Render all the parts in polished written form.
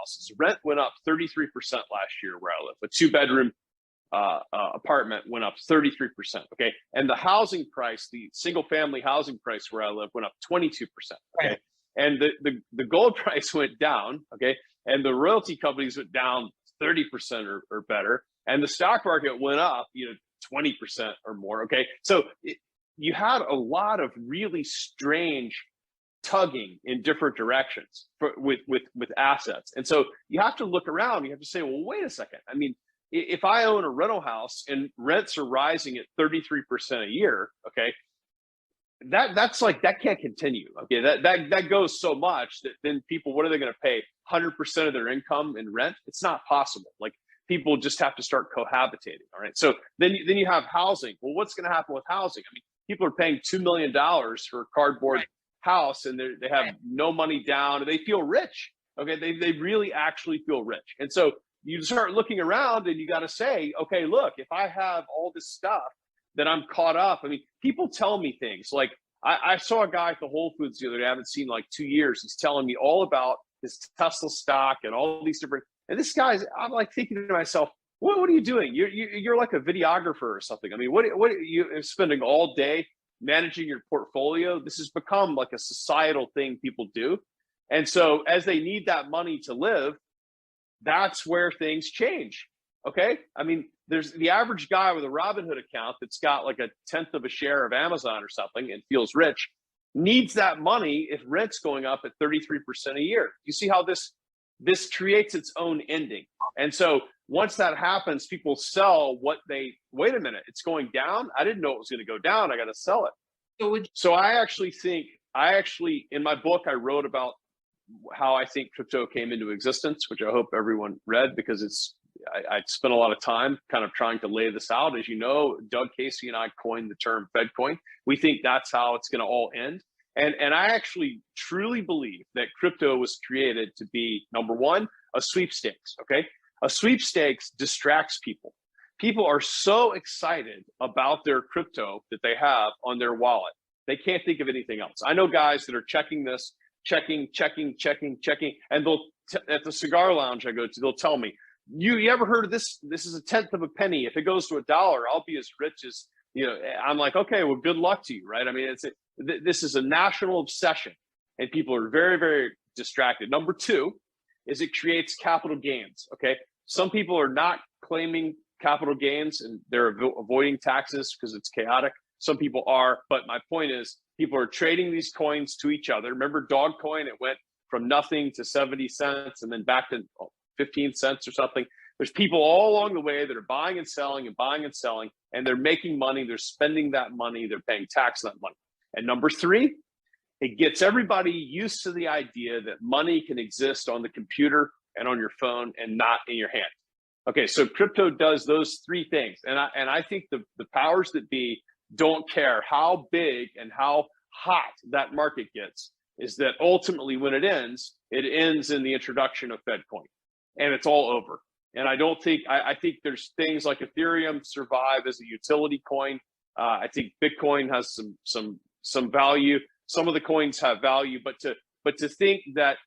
houses. Rent went up 33% last year where I live. A 2-bedroom apartment went up 33%. Okay. And the housing price, the single family housing price where I live went up 22%. Okay. Right. And the gold price went down. Okay. And the royalty companies went down 30% or better. And the stock market went up, 20% or more. Okay. So you had a lot of really strange tugging in different directions with assets. And so you have to look around. You have to say, well, wait a second. I mean, if I own a rental house and rents are rising at 33% a year, okay, that's like, that can't continue. Okay, that goes so much that then people, what are they going to pay? 100% of their income in rent? It's not possible. Like, people just have to start cohabitating. All right. So then you have housing. Well, what's going to happen with housing? I mean, people are paying $2 million for a cardboard house, and they have no money down, and they feel rich. Okay, they really actually feel rich. And so you start looking around, and you got to say, okay, look, if I have all this stuff that I'm caught up. I mean, people tell me things like, I saw a guy at the Whole Foods the other day, I haven't seen like 2 years. He's telling me all about his Tesla stock and all these different, and this guy's, I'm like thinking to myself, what are you doing? You're like a videographer or something. I mean, what are you spending all day managing your portfolio? This has become like a societal thing people do. And so as they need that money to live, that's where things change. Okay. I mean, there's the average guy with a Robinhood account that's got like 1/10 of a share of Amazon or something and feels rich, needs that money if rent's going up at 33% a year. You see how this creates its own ending. And so once that happens, people sell what wait a minute, it's going down. I didn't know it was going to go down. I got to sell it. So I actually think, in my book, I wrote about how I think crypto came into existence, which I hope everyone read, because I spent a lot of time kind of trying to lay this out. As you know, Doug Casey and I coined the term Fed coin. We think that's how it's going to all end. And I actually truly believe that crypto was created to be, number one, a sweepstakes, okay? A sweepstakes distracts people. People are so excited about their crypto that they have on their wallet. They can't think of anything else. I know guys that are checking this, checking, and they'll, at the cigar lounge I go to, they'll tell me, you ever heard of this? This is 1/10 of a penny. If it goes to $1, I'll be as rich as, I'm like, okay, well, good luck to you, right? I mean, this is a national obsession, and people are very, very distracted. Number two is it creates capital gains, okay? Some people are not claiming capital gains, and they're avoiding taxes because it's chaotic. Some people are, but my point is people are trading these coins to each other. Remember Dogecoin? It went from nothing to 70 cents and then back to 15 cents or something. There's people all along the way that are buying and selling, and they're making money. They're spending that money. They're paying tax on that money. And number three, it gets everybody used to the idea that money can exist on the computer and on your phone and not in your hand. Okay, so crypto does those three things. And I think the powers that be don't care how big and how hot that market gets, is that ultimately when it ends in the introduction of Fedcoin, and it's all over. And I think there's things like Ethereum survive as a utility coin. I think Bitcoin has some value. Some of the coins have value, but to think that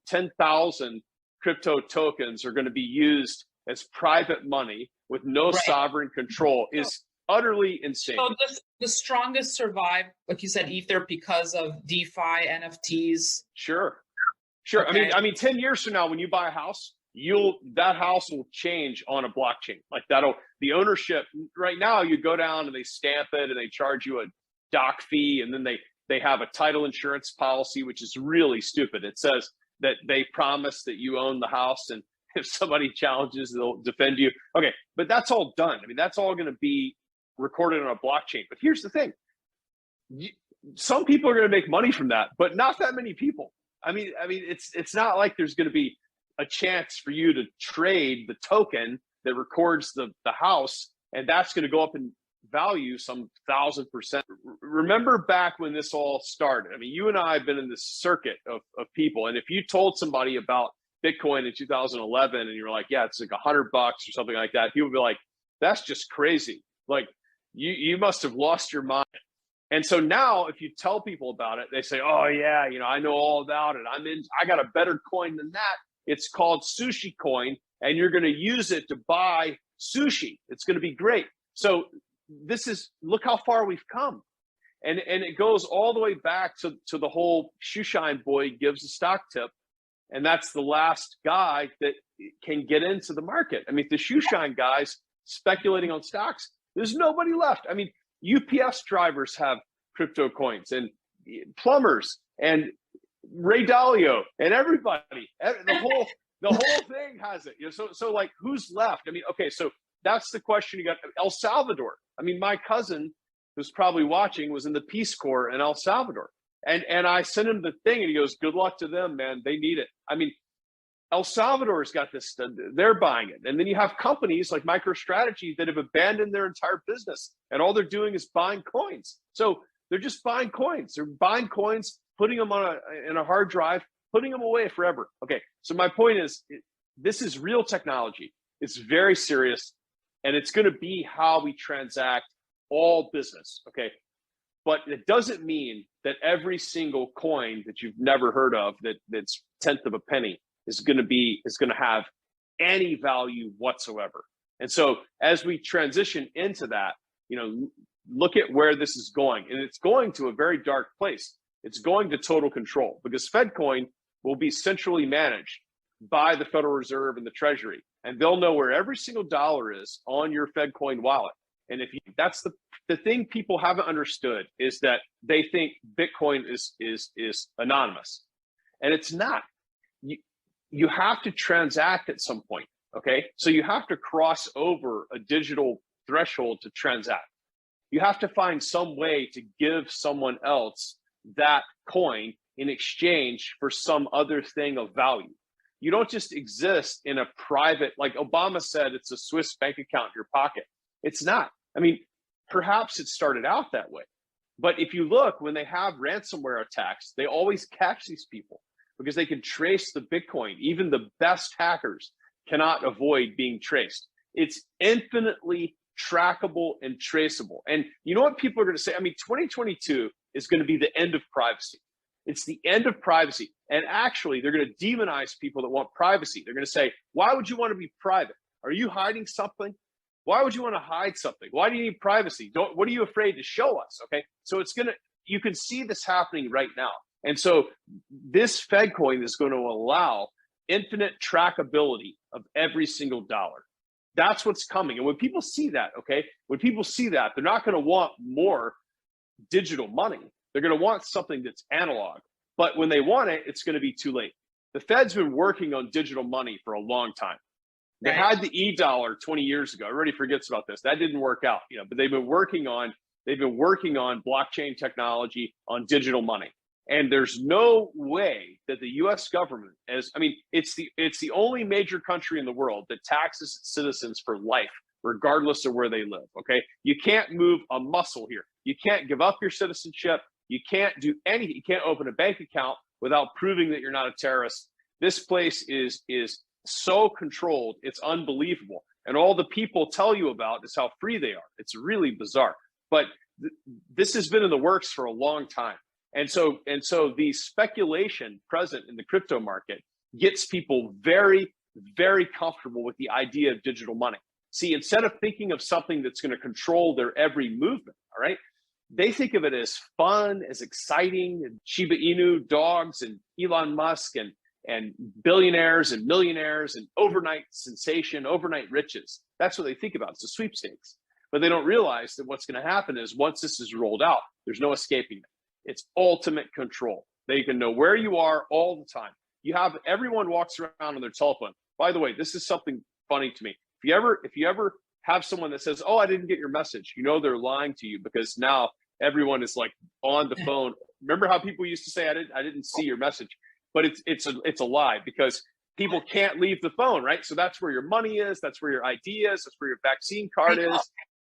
10,000 crypto tokens are going to be used as private money with no sovereign control is utterly insane. So the strongest survive, like you said, Ether, because of DeFi, NFTs. Sure. Okay. I mean, 10 years from now, when you buy a house, that house will change on a blockchain. Like the ownership right now, you go down and they stamp it and they charge you a doc fee, and then they have a title insurance policy, which is really stupid. It says that they promise that you own the house, and if somebody challenges, they'll defend you. Okay, but that's all done. I mean, that's all going to be recorded on a blockchain. But here's the thing. Some people are going to make money from that, but not that many people. I mean, it's not like there's going to be a chance for you to trade the token that records the house, and that's going to go up in value some 1,000%. Remember back when this all started. I mean, you and I have been in this circuit of people, and if you told somebody about Bitcoin in 2011 and you're like, yeah, it's like $100 or something like that, people would be like, that's just crazy. Like, you must have lost your mind. And so now if you tell people about it, they say, oh yeah, I know all about it. I got a better coin than that. It's called Sushi Coin, and you're going to use it to buy sushi. It's going to be great. So look how far we've come. And it goes all the way back to the whole shoeshine boy gives a stock tip. And that's the last guy that can get into the market. I mean, the shoeshine guys speculating on stocks, there's nobody left. I mean, UPS drivers have crypto coins, and plumbers and Ray Dalio and everybody. The whole thing has it. So like, who's left? I mean, okay, so that's the question. You got El Salvador. I mean, my cousin, who's probably watching, was in the Peace Corps in El Salvador. And I sent him the thing, and he goes, good luck to them, man. They need it. I mean, El Salvador's got this, they're buying it. And then you have companies like MicroStrategy that have abandoned their entire business, and all they're doing is buying coins. So they're just buying coins. They're buying coins, putting them in a hard drive, putting them away forever. Okay, so my point is, this is real technology. It's very serious, and it's going to be how we transact all business, okay? But it doesn't mean that every single coin that you've never heard of that's tenth of a penny is going to have any value whatsoever. And so as we transition into that, look at where this is going, and it's going to a very dark place. It's going to total control, because FedCoin will be centrally managed by the Federal Reserve and the Treasury, and they'll know where every single dollar is on your FedCoin wallet. And that's the thing people haven't understood, is that they think Bitcoin is anonymous, and it's not. You have to transact at some point, okay? So you have to cross over a digital threshold to transact. You have to find some way to give someone else that coin in exchange for some other thing of value. You don't just exist in a private, like Obama said, it's a Swiss bank account in your pocket. It's not. I mean, perhaps it started out that way. But if you look, when they have ransomware attacks, they always catch these people because they can trace the Bitcoin. Even the best hackers cannot avoid being traced. It's infinitely trackable and traceable. And you know what people are going to say? I mean, 2022 is going to be the end of privacy. It's the end of privacy. And actually, they're going to demonize people that want privacy. They're going to say, why would you want to be private? Are you hiding something? Why would you want to hide something? Why do you need privacy? What are you afraid to show us? Okay, so you can see this happening right now. And so this FedCoin is going to allow infinite trackability of every single dollar. That's what's coming. And when people see that, okay, they're not going to want more digital money. They're going to want something that's analog. But when they want it, it's going to be too late. The Fed's been working on digital money for a long time. They had the e-dollar 20 years ago. Everybody forgets about this. That didn't work out, but they've been working on blockchain technology, on digital money. And there's no way that the US government it's the only major country in the world that taxes its citizens for life, regardless of where they live. Okay. You can't move a muscle here. You can't give up your citizenship. You can't do anything. You can't open a bank account without proving that you're not a terrorist. This place is so controlled, it's unbelievable. And all the people tell you about is how free they are. It's really bizarre. But this has been in the works for a long time. And so the speculation present in the crypto market gets people very, very comfortable with the idea of digital money. See, instead of thinking of something that's going to control their every movement, all right, they think of it as fun, as exciting, and Shiba Inu dogs and Elon Musk and billionaires and millionaires and overnight sensation, overnight riches. That's what they think about. It's a sweepstakes. But they don't realize that what's going to happen is once this is rolled out, there's no escaping it. It's ultimate control. They can know where you are all the time. Everyone walks around on their telephone. By the way, this is something funny to me. If you ever have someone that says, "Oh, I didn't get your message," they're lying to you, because now everyone is like on the phone. Remember how people used to say, I didn't see your message," but it's a lie, because people can't leave the phone, right? So that's where your money is. That's where your ID is. That's where your vaccine card is.